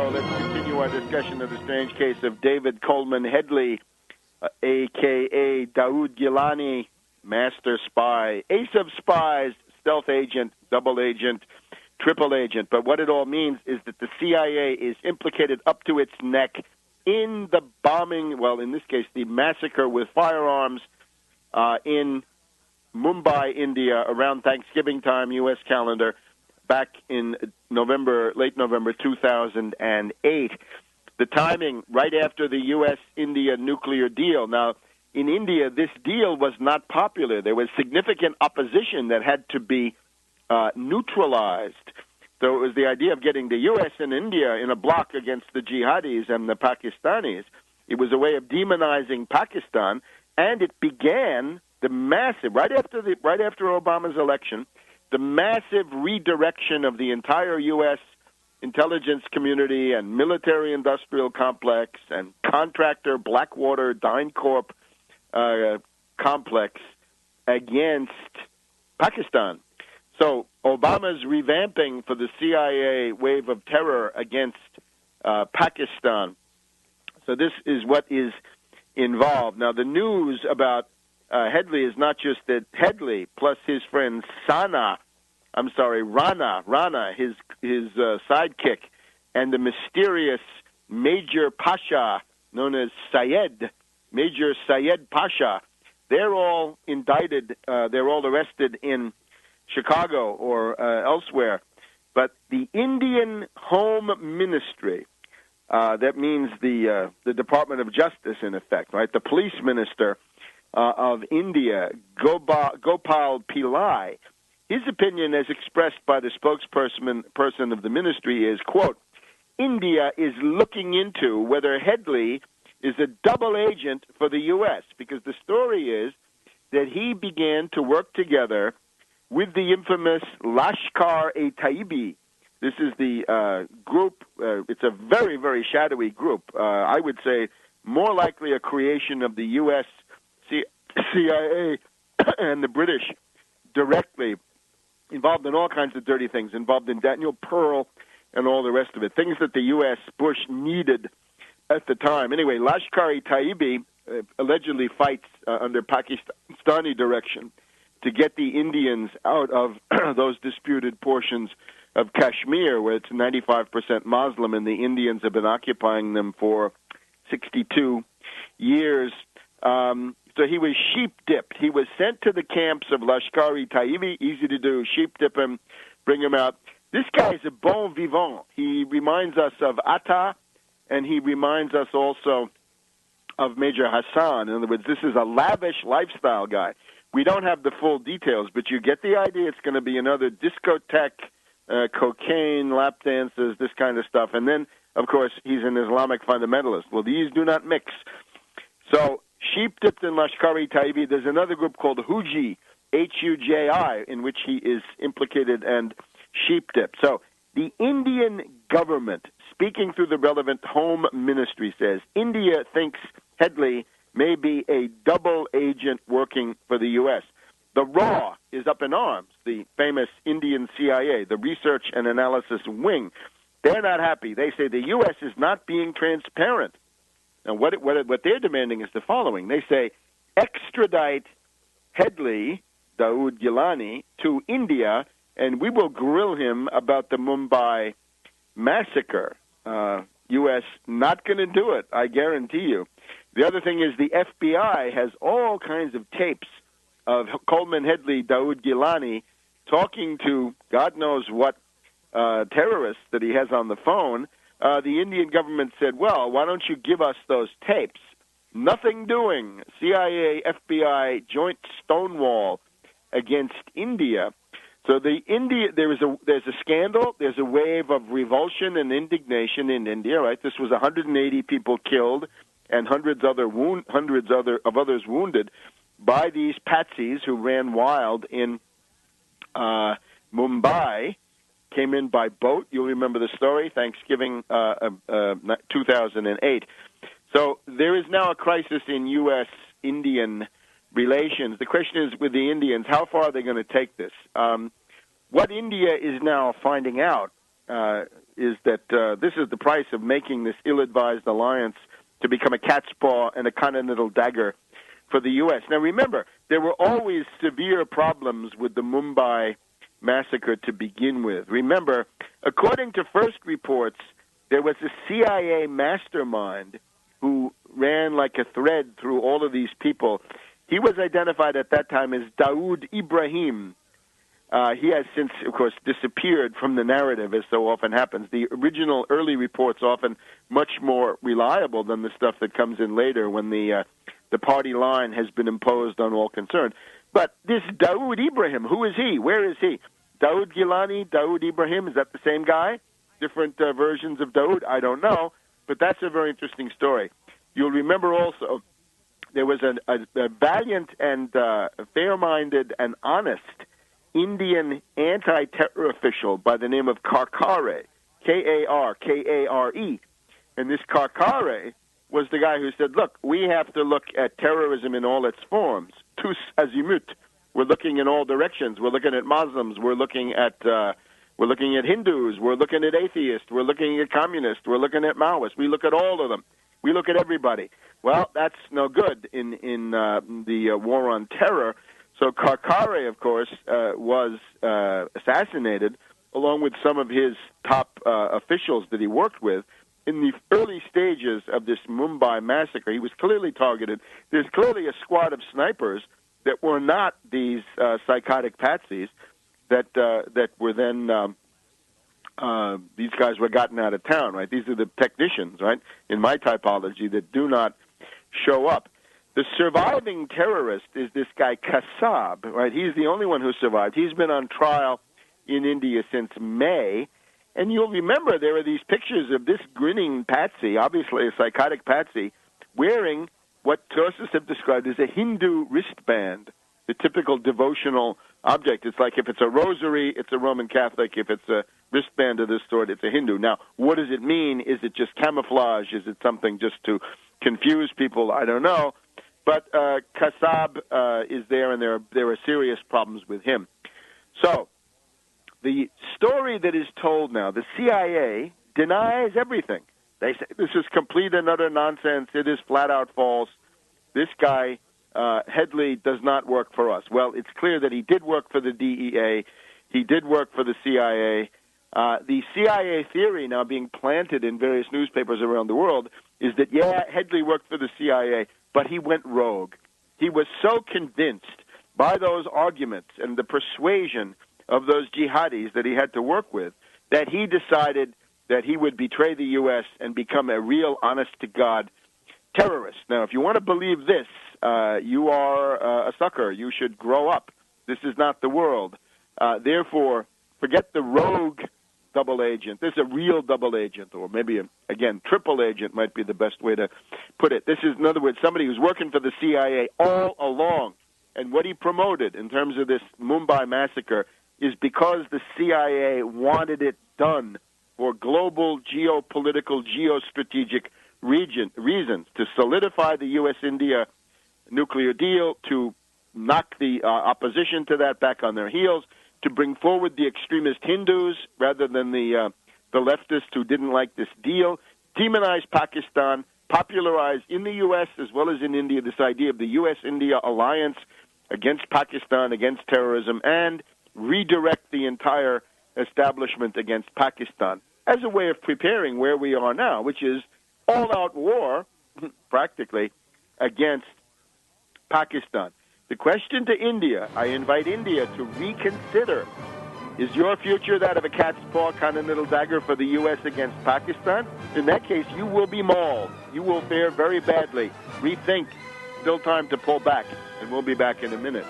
let's continue our discussion of the strange case of David Coleman Headley, a.k.a. Daoud Gilani, master spy, ace of spies, stealth agent, double agent, triple agent. But what it all means is that the CIA is implicated up to its neck in the bombing, well, in this case, the massacre with firearms in Mumbai, India, around Thanksgiving time, U.S. calendar, back in late November 2008. The timing, right after the U.S.-India nuclear deal. Now, in India, this deal was not popular. There was significant opposition that had to be neutralized. So it was the idea of getting the U.S. and India in a block against the jihadis and the Pakistanis. It was a way of demonizing Pakistan, and it began the massive, right after Obama's election, the massive redirection of the entire U.S. intelligence community and military-industrial complex and contractor Blackwater DynCorp complex against Pakistan. So Obama's revamping for the CIA wave of terror against Pakistan. So this is what is involved. Now, the news about Headley is not just that Headley plus his friend Rana, his sidekick, and the mysterious Major Pasha, known as Major Syed Pasha, they're all indicted, they're all arrested in Chicago or elsewhere. But the Indian Home Ministry, that means the Department of Justice, in effect, right? The police minister of India, Gopal Pillai, his opinion as expressed by the spokesperson of the ministry is, quote, India is looking into whether Headley is a double agent for the U.S., because the story is that he began to work together with the infamous Lashkar-e-Taiba. This is the group. It's a very, very shadowy group. I would say more likely a creation of the U.S. CIA and the British directly, involved in all kinds of dirty things, involved in Daniel Pearl and all the rest of it, things that the U.S. Bush needed at the time. Anyway, Lashkar-e-Taiba allegedly fights under Pakistani direction to get the Indians out of those disputed portions of Kashmir, where it's 95% Muslim, and the Indians have been occupying them for 62 years. So he was sheep-dipped. He was sent to the camps of Lashkar-e-Taiba, easy to do, sheep-dip him, bring him out. This guy is a bon vivant. He reminds us of Atta, and he reminds us also of Major Hassan. In other words, this is a lavish lifestyle guy. We don't have the full details, but you get the idea. It's going to be another discotheque, cocaine, lap dances, this kind of stuff. And then, of course, he's an Islamic fundamentalist. Well, these do not mix. So sheep-dipped in Lashkar-e-Taiba. There's another group called Huji, Huji, in which he is implicated and sheep-dipped. So the Indian government, speaking through the relevant home ministry, says India thinks Headley may be a double agent working for the U.S. The RAW is up in arms, the famous Indian CIA, the Research and Analysis Wing. They're not happy. They say the U.S. is not being transparent. And what they're demanding is the following. They say, extradite Headley, Daoud Gilani, to India, and we will grill him about the Mumbai massacre. U.S. not going to do it, I guarantee you. The other thing is the FBI has all kinds of tapes of Coleman Headley, Daoud Gilani, talking to God knows what terrorists that he has on the phone. The Indian government said, well, why don't you give us those tapes? Nothing doing. CIA, FBI, joint stonewall against India. So there's a scandal. There's a wave of revulsion and indignation in India. Right, this was 180 people killed and hundreds of others wounded by these patsies who ran wild in Mumbai. Came in by boat. You'll remember the story, Thanksgiving 2008. So there is now a crisis in U.S.-Indian relations. The question is, with the Indians, how far are they going to take this? What India is now finding out is that this is the price of making this ill-advised alliance to become a cat's paw and a continental dagger for the U.S. Now, remember, there were always severe problems with the Mumbai massacre to begin with. Remember, according to first reports, there was a CIA mastermind who ran like a thread through all of these people. He was identified at that time as Dawood Ibrahim. He has since, of course, disappeared from the narrative, as so often happens. The original early reports often much more reliable than the stuff that comes in later when the party line has been imposed on all concerned. But this Dawood Ibrahim, who is he? Where is he? Dawood Gilani, Dawood Ibrahim, is that the same guy? Different versions of Dawood? I don't know, but that's a very interesting story. You'll remember also there was a valiant and fair-minded and honest Indian anti-terror official by the name of Karkare, K-A-R-K-A-R-E. And this Karkare was the guy who said, look, we have to look at terrorism in all its forms, tous azimut. We're looking in all directions. We're looking at Muslims. We're looking at Hindus. We're looking at atheists. We're looking at communists. We're looking at Maoists. We look at all of them. We look at everybody. Well, that's no good in the war on terror. So Karkare, of course, was assassinated along with some of his top officials that he worked with. In the early stages of this Mumbai massacre, he was clearly targeted. There's clearly a squad of snipers that were not these psychotic patsies that were then these guys were gotten out of town, right? These are the technicians, right, in my typology, that do not show up. The surviving terrorist is this guy Kasab, right? He's the only one who survived. He's been on trial in India since May. And you'll remember there are these pictures of this grinning patsy, obviously a psychotic patsy, wearing what sources have described as a Hindu wristband, the typical devotional object. It's like if it's a rosary, it's a Roman Catholic. If it's a wristband of this sort, it's a Hindu. Now, what does it mean? Is it just camouflage? Is it something just to confuse people? I don't know. But Kasab is there, and there are serious problems with him. So the story that is told now, the CIA denies everything. They say this is complete and utter nonsense. It is flat out false. This guy, Headley, does not work for us. Well, it's clear that he did work for the DEA. He did work for the CIA. The CIA theory now being planted in various newspapers around the world is that, yeah, Headley worked for the CIA, but he went rogue. He was so convinced by those arguments and the persuasion of those jihadis that he had to work with that he decided that he would betray the U.S. and become a real, honest-to-God terrorist. Now, if you want to believe this, you are a sucker. You should grow up. This is not the world. Therefore, forget the rogue double agent. This is a real double agent, or maybe, again, triple agent might be the best way to put it. This is, in other words, somebody who's working for the CIA all along. And what he promoted in terms of this Mumbai massacre is because the CIA wanted it done for global geopolitical, geostrategic reasons, to solidify the U.S.-India nuclear deal, to knock the opposition to that back on their heels, to bring forward the extremist Hindus rather than the leftists who didn't like this deal, demonize Pakistan, popularize in the U.S. as well as in India this idea of the U.S.-India alliance against Pakistan, against terrorism, and redirect the entire establishment against Pakistan as a way of preparing where we are now, which is all-out war, practically, against Pakistan. The question to India, I invite India to reconsider, is your future that of a cat's paw continental dagger for the U.S. against Pakistan? In that case, you will be mauled. You will fare very badly. Rethink. Still time to pull back, and we'll be back in a minute.